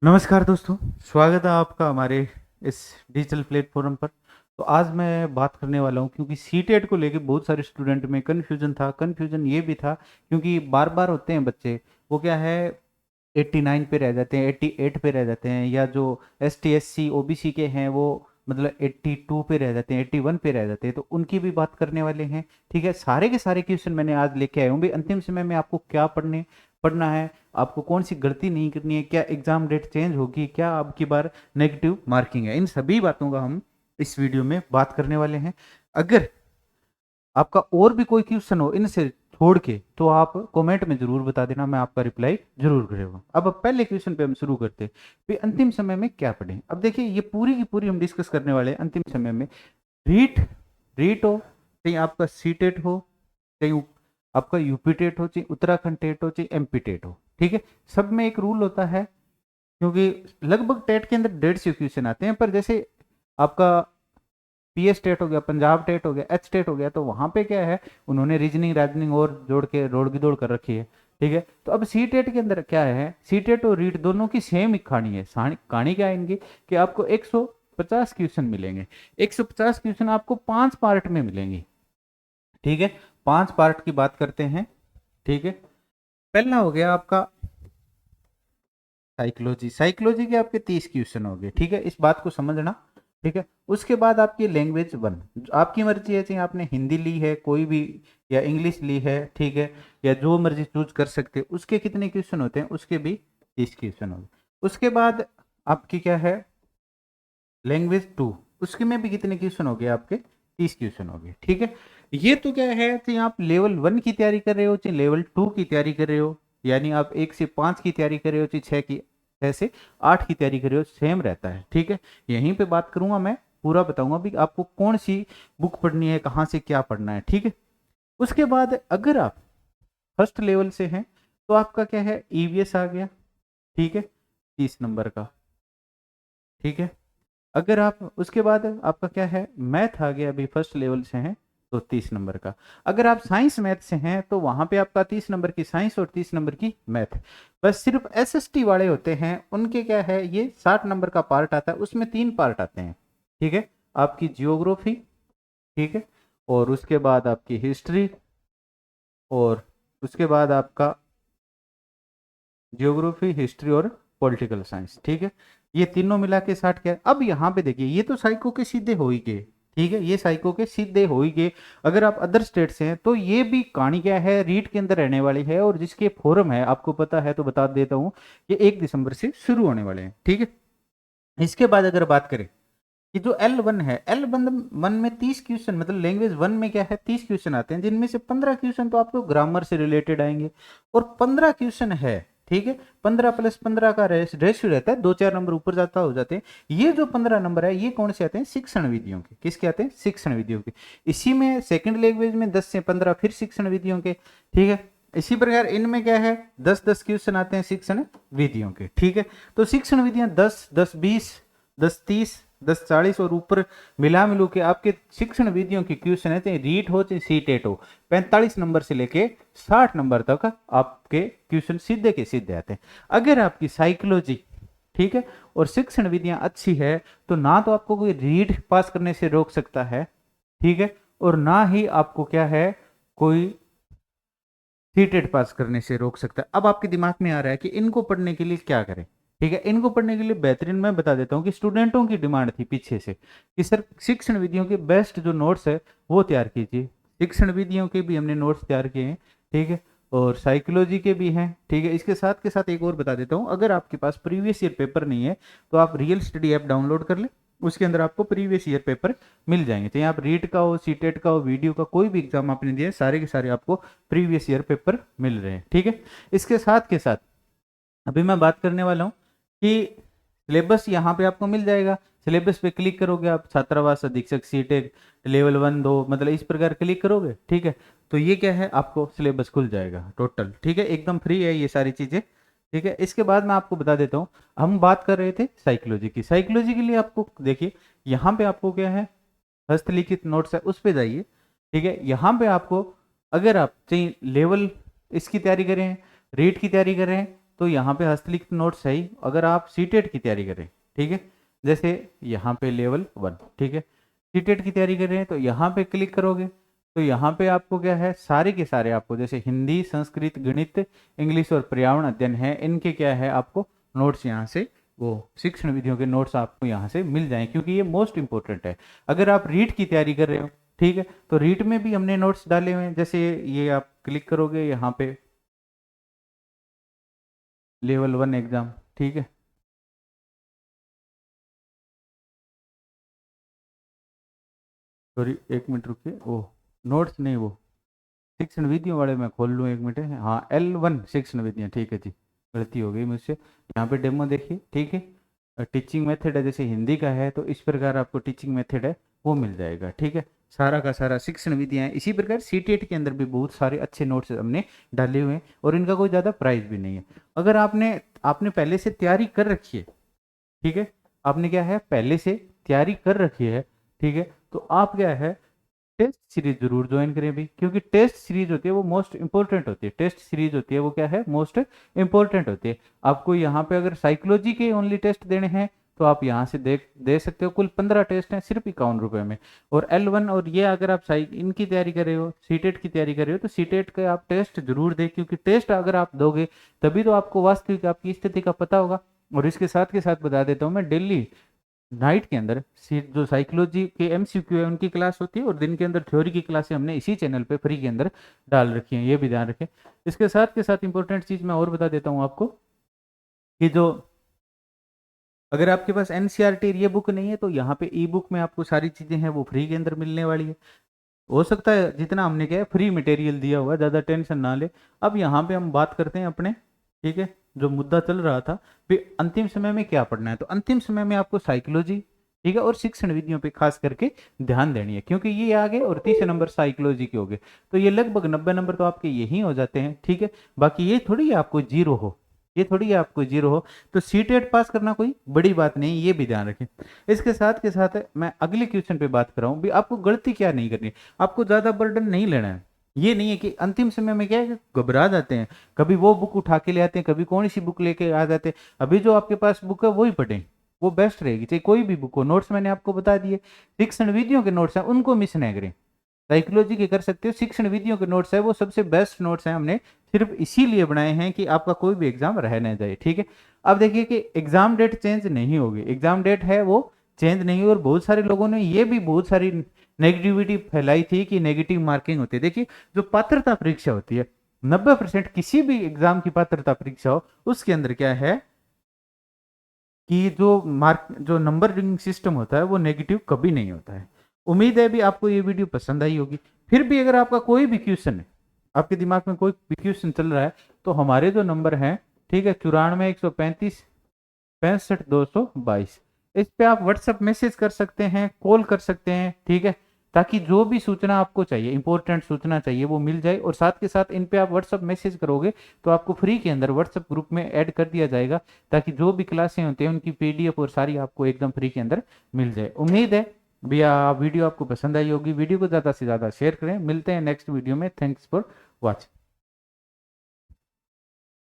नमस्कार दोस्तों, स्वागत है आपका हमारे इस डिजिटल प्लेटफॉर्म पर। तो आज मैं बात करने वाला हूँ क्योंकि सीटेट को लेके बहुत सारे स्टूडेंट में कन्फ्यूजन था। कन्फ्यूजन ये भी था क्योंकि बार बार होते हैं बच्चे, वो क्या है 89 पे रह जाते हैं, 88 पे रह जाते हैं, या जो S T S C O B C के हैं वो मतलब 82 पे रह जाते हैं, 81 पे रह जाते हैं। तो उनकी भी बात करने वाले हैं। ठीक है, सारे के सारे क्वेश्चन मैंने आज लेके आया हूँ भाई। अंतिम समय में आपको क्या पढ़ना है, आपको कौन सी गलती नहीं करनी है, क्या एग्जाम डेट चेंज होगी, क्या अब की बार नेगेटिव मार्किंग है, इन सभी बातों का हम इस वीडियो में बात करने वाले हैं। अगर आपका और भी कोई क्वेश्चन हो इनसे छोड़ के तो आप कमेंट में जरूर बता देना, मैं आपका रिप्लाई जरूर करूंगा। अब पहले क्वेश्चन पे हम शुरू करते हैं कि अंतिम समय में क्या पढ़ें। अब देखिए, ये पूरी की पूरी हम डिस्कस करने वाले हैं अंतिम समय में। रीट रीट हो, चाहे आपका सी टेट हो, चाहे आपका यूपी टेट हो, चाहे उत्तराखंड टेट हो, चाहे एमपी टेट हो, ठीक है, सब में एक रूल होता है। क्योंकि लगभग टेट के अंदर 150 क्वेश्चन आते हैं, पर जैसे आपका पीएस टेट हो गया, पंजाब टेट हो गया, एच टेट हो गया, तो वहां पे क्या है, उन्होंने रीजनिंग राजनिंग और जोड़ के रोड की दौड़ कर रखी है। ठीक है, तो अब सी टेट के अंदर क्या है, सी टेट और रीट दोनों की सेम ही कहानी है। कहानी क्या है इनकी कि आपको 150 क्वेश्चन मिलेंगे। 150 क्वेश्चन आपको 5 पार्ट में मिलेंगे। ठीक है, 5 पार्ट की बात करते हैं। ठीक है, पहला हो गया आपका साइकोलॉजी। साइकोलॉजी के आपके 30 क्वेश्चन हो गए। ठीक है, इस बात को समझना। ठीक है, उसके बाद आपकी लैंग्वेज वन, आपकी मर्जी है, चाहे आपने हिंदी ली है कोई भी, या इंग्लिश ली है, ठीक है, या जो मर्जी चूज कर सकते हैं। उसके कितने क्वेश्चन होते हैं, उसके भी 30 क्वेश्चन हो गए। उसके बाद आपकी क्या है, लैंग्वेज टू, उसके में भी कितने क्वेश्चन हो गए आपके, 30 क्वेश्चन हो गए। ठीक है, ये तो क्या है, चाहे आप लेवल 1 की तैयारी कर रहे हो, चाहे लेवल 2 की तैयारी कर रहे हो, यानी आप 1 से 5 की तैयारी कर रहे हो, चाहे 6 से 8 की तैयारी कर रहे हो, सेम रहता है। ठीक है, यहीं पे बात करूंगा मैं, पूरा बताऊंगा भी आपको कौन सी बुक पढ़नी है, कहाँ से क्या पढ़ना है। ठीक है, उसके बाद अगर आप फर्स्ट लेवल से हैं तो आपका क्या है, ईवीएस आ गया। ठीक है, 30 नंबर का। ठीक है, अगर आप उसके बाद आपका क्या है, मैथ आ गया, अभी फर्स्ट लेवल से हैं तो 30 नंबर का। अगर आप साइंस मैथ से हैं तो वहां पे आपका 30 नंबर की साइंस और 30 नंबर की मैथ। बस सिर्फ एसएसटी वाले होते हैं, उनके क्या है, ये 60 नंबर का पार्ट आता है, उसमें 3 पार्ट आते हैं। ठीक है, आपकी जियोग्राफी, ठीक है, और उसके बाद आपकी हिस्ट्री, और उसके बाद आपका जियोग्राफी, हिस्ट्री और पॉलिटिकल साइंस। ठीक है, ये तीनों मिला के 60 क्या है। अब यहाँ पे देखिए, ये तो साइको के सीधे हो ही गए। ठीक है, ये साइको के सीधे हो ही गए। अगर आप अदर स्टेट से हैं तो ये भी कहानी क्या है, रीट के अंदर रहने वाली है, और जिसके फोरम है आपको पता है तो बता देता हूँ, ये 1 दिसंबर से शुरू होने वाले हैं। ठीक है, इसके बाद अगर बात करें कि जो L1 है, L1 में 30 क्वेश्चन, मतलब लैंग्वेज वन में क्या है, 30 क्वेश्चन आते हैं, जिनमें से 15 क्वेश्चन तो आपको ग्रामर से रिलेटेड आएंगे, और 15 क्वेश्चन है। ठीक है, 15 + 15 का रेशियो रहता है, 2-4 नंबर ऊपर जाता हो जाते हैं। ये जो 15 नंबर है, ये कौन से आते हैं, शिक्षण विधियों के। किसके आते हैं, शिक्षण विधियों के। इसी में सेकंड लैंग्वेज में 10 से 15 फिर शिक्षण विधियों के। ठीक है, इसी प्रकार इनमें क्या है, 10-10 क्वेश्चन आते हैं शिक्षण विधियों के। ठीक है, तो शिक्षण विधियां 10-10-20, 10-30, 10-40 और ऊपर मिला मिलू के आपके शिक्षण विधियों की क्वेश्चन है, चाहे रीट हो चाहे सी टेट हो, 45 नंबर से लेके 60 नंबर तक आपके क्वेश्चन सीधे के सीधे आते हैं। अगर आपकी साइकोलॉजी, ठीक है, और शिक्षण विधियां अच्छी है, तो ना तो आपको कोई रीट पास करने से रोक सकता है, ठीक है, और ना ही आपको क्या है, कोई सीटेट पास करने से रोक सकता है। अब आपके दिमाग में आ रहा है कि इनको पढ़ने के लिए क्या करें। ठीक है, इनको पढ़ने के लिए बेहतरीन मैं बता देता हूँ कि स्टूडेंटों की डिमांड थी पीछे से कि सर शिक्षण विधियों के बेस्ट जो नोट्स है वो तैयार कीजिए। शिक्षण विधियों के भी हमने नोट्स तैयार किए हैं। ठीक है, और साइकोलॉजी के भी हैं। ठीक है, इसके साथ के साथ एक और बता देता हूँ, अगर आपके पास प्रीवियस ईयर पेपर नहीं है तो आप रियल स्टडी ऐप डाउनलोड कर ले, उसके अंदर आपको प्रीवियस ईयर पेपर मिल जाएंगे। चाहे आप रीट का हो, सीटेट का हो, वीडियो का, कोई भी एग्जाम आपने दिया है, सारे के सारे आपको प्रीवियस ईयर पेपर मिल रहे हैं। ठीक है, इसके साथ के साथ अभी मैं बात करने वाला हूँ कि सिलेबस यहाँ पे आपको मिल जाएगा। सिलेबस पे क्लिक करोगे आप, छात्रावास अधीक्षक सीटेट लेवल 1-2, मतलब इस प्रकार क्लिक करोगे। ठीक है, तो ये क्या है, आपको सिलेबस खुल जाएगा टोटल। ठीक है, एकदम फ्री है ये सारी चीज़ें। ठीक है, इसके बाद मैं आपको बता देता हूँ, हम बात कर रहे थे साइकोलॉजी की। साइकोलॉजी के लिए आपको देखिए, यहाँ पे आपको क्या है, हस्तलिखित नोट्स है, उस पे जाइए। ठीक है, यहाँ पे आपको, अगर आप चाहिए लेवल इसकी तैयारी कर रहे हैं, रीट की तैयारी कर रहे हैं, तो यहाँ पे हस्तलिखित नोट्स है ही। अगर आप सीटेट की तैयारी करें, ठीक है, जैसे यहाँ पे लेवल 1, ठीक है, सीटेट की तैयारी कर रहे हैं तो यहाँ पे क्लिक करोगे तो यहाँ पे आपको क्या है, सारे के सारे आपको जैसे हिंदी, संस्कृत, गणित, इंग्लिश और पर्यावरण अध्ययन है, इनके क्या है आपको नोट्स यहाँ से, वो शिक्षण विधियों के नोट्स आपको यहाँ से मिल जाएं, क्योंकि ये मोस्ट इंपॉर्टेंट है। अगर आप रीट की तैयारी कर रहे हो, ठीक है, तो रीट में भी हमने नोट्स डाले हुए हैं। जैसे ये आप क्लिक करोगे यहाँ पे लेवल 1 एग्जाम, ठीक है, सॉरी एक मिनट रुकिए, वो नोट्स नहीं, वो शिक्षण विधियों वाले मैं खोल लूँ, एक मिनट है, हाँ L1 शिक्षण विधियाँ, ठीक है जी, गलती हो गई मुझसे। यहाँ पे डेमो देखिए, ठीक है, टीचिंग मेथड है, जैसे हिंदी का है तो इस प्रकार आपको टीचिंग मेथड है वो मिल जाएगा, ठीक है, सारा का सारा शिक्षण विधियाँ हैं। इसी प्रकार सीटेट के अंदर भी बहुत सारे अच्छे नोट्स हमने डाले हुए हैं और इनका कोई ज़्यादा प्राइस भी नहीं है। अगर आपने आपने पहले से तैयारी कर रखी है, ठीक है, आपने क्या है पहले से तैयारी कर रखी है, ठीक है, तो आप क्या है टेस्ट सीरीज जरूर ज्वाइन करें भी, क्योंकि टेस्ट सीरीज होती है वो मोस्ट इंपॉर्टेंट होती है। टेस्ट सीरीज होती है वो क्या है, मोस्ट इंपॉर्टेंट होती है। आपको यहाँ पे अगर साइकोलॉजी के ओनली टेस्ट देने हैं तो आप यहाँ से दे सकते हो। कुल 15 टेस्ट हैं सिर्फ 51 रुपए में। और L1 और ये अगर आप इनकी तैयारी कर रहे हो, सीटेट की तैयारी कर रहे हो, तो सीटेट का आप टेस्ट जरूर दें, क्योंकि टेस्ट अगर आप दोगे तभी तो आपको वास्तविक आपकी स्थिति का पता होगा। और इसके साथ के साथ बता देता हूँ मैं, डेली नाइट के अंदर जो साइकोलॉजी के MCQ है उनकी क्लास होती है और दिन के अंदर थ्योरी की क्लासें हमने इसी चैनल पे फ्री के अंदर डाल रखी हैं, ये भी ध्यान रखें। इसके साथ के साथ इंपॉर्टेंट चीज़ मैं और बता देता हूँ आपको कि जो अगर आपके पास NCERT ये बुक नहीं है तो यहाँ पे ई बुक में आपको सारी चीज़ें हैं वो फ्री के अंदर मिलने वाली है। हो सकता है जितना हमने क्या है फ्री मटेरियल दिया हुआ है, ज़्यादा टेंशन ना ले। अब यहाँ पे हम बात करते हैं अपने, ठीक है, जो मुद्दा चल रहा था भी अंतिम समय में क्या पढ़ना है। तो अंतिम समय में आपको साइकोलॉजी, ठीक है, और शिक्षण विधियों पे खास करके ध्यान देनी है, क्योंकि ये आ गए और 30 नंबर साइकोलॉजी के हो गए तो ये लगभग 90 नंबर तो आपके यही हो जाते हैं, ठीक है। बाकी ये थोड़ी आपको जीरो हो, ये थोड़ी आपको जीरो हो, तो सीटेट पास करना कोई बड़ी बात नहीं, ये भी ध्यान रखें। इसके साथ के साथ मैं अगले क्वेश्चन पे बात कर रहा हूँ भी आपको गलती क्या नहीं करनी, आपको ज़्यादा बर्डन नहीं लेना है। ये नहीं है कि अंतिम समय में क्या है घबरा जाते हैं, कभी वो बुक उठा के ले आते हैं, कभी कौन सी बुक लेके आ जाते हैं। अभी जो आपके पास बुक है वही पढ़ें, वो बेस्ट रहेगी, चाहे कोई भी बुक हो। नोट्स मैंने आपको बता दिए, शिक्षण विधियों के नोट्स हैं उनको मिस नहीं करें। साइकोलॉजी के कर सकते हो, शिक्षण विधियों के नोट्स है वो सबसे बेस्ट नोट्स हैं, हमने सिर्फ इसीलिए बनाए हैं कि आपका कोई भी एग्जाम रह ना जाए, ठीक है। अब देखिए कि एग्जाम डेट चेंज नहीं होगी, एग्जाम डेट है वो चेंज नहीं हुई। और बहुत सारे लोगों ने ये भी बहुत सारी नेगेटिविटी फैलाई थी कि नेगेटिव मार्किंग होती है। देखिए जो पात्रता परीक्षा होती है 90% किसी भी एग्जाम की पात्रता परीक्षा हो उसके अंदर क्या है कि जो नंबरिंग सिस्टम होता है वो नेगेटिव कभी नहीं होता है। उम्मीद है भी आपको ये वीडियो पसंद आई होगी। फिर भी अगर आपका कोई भी क्वेश्चन है, आपके दिमाग में कोई भी क्वेश्चन चल रहा है, तो हमारे जो नंबर हैं, ठीक है, 94 135 65 222, इस पे आप व्हाट्सएप मैसेज कर सकते हैं, कॉल कर सकते हैं, ठीक है, ताकि जो भी सूचना आपको चाहिए, इंपॉर्टेंट सूचना चाहिए, वो मिल जाए। और साथ के साथ इन पे आप व्हाट्सएप मैसेज करोगे तो आपको फ्री के अंदर व्हाट्सएप ग्रुप में ऐड कर दिया जाएगा, ताकि जो भी क्लासें होती हैं उनकी PDF और सारी आपको एकदम फ्री के अंदर मिल जाए। उम्मीद है भैया वीडियो आपको पसंद आई होगी। वीडियो को ज़्यादा से ज़्यादा शेयर करें। मिलते हैं नेक्स्ट वीडियो में। Thanks for watching.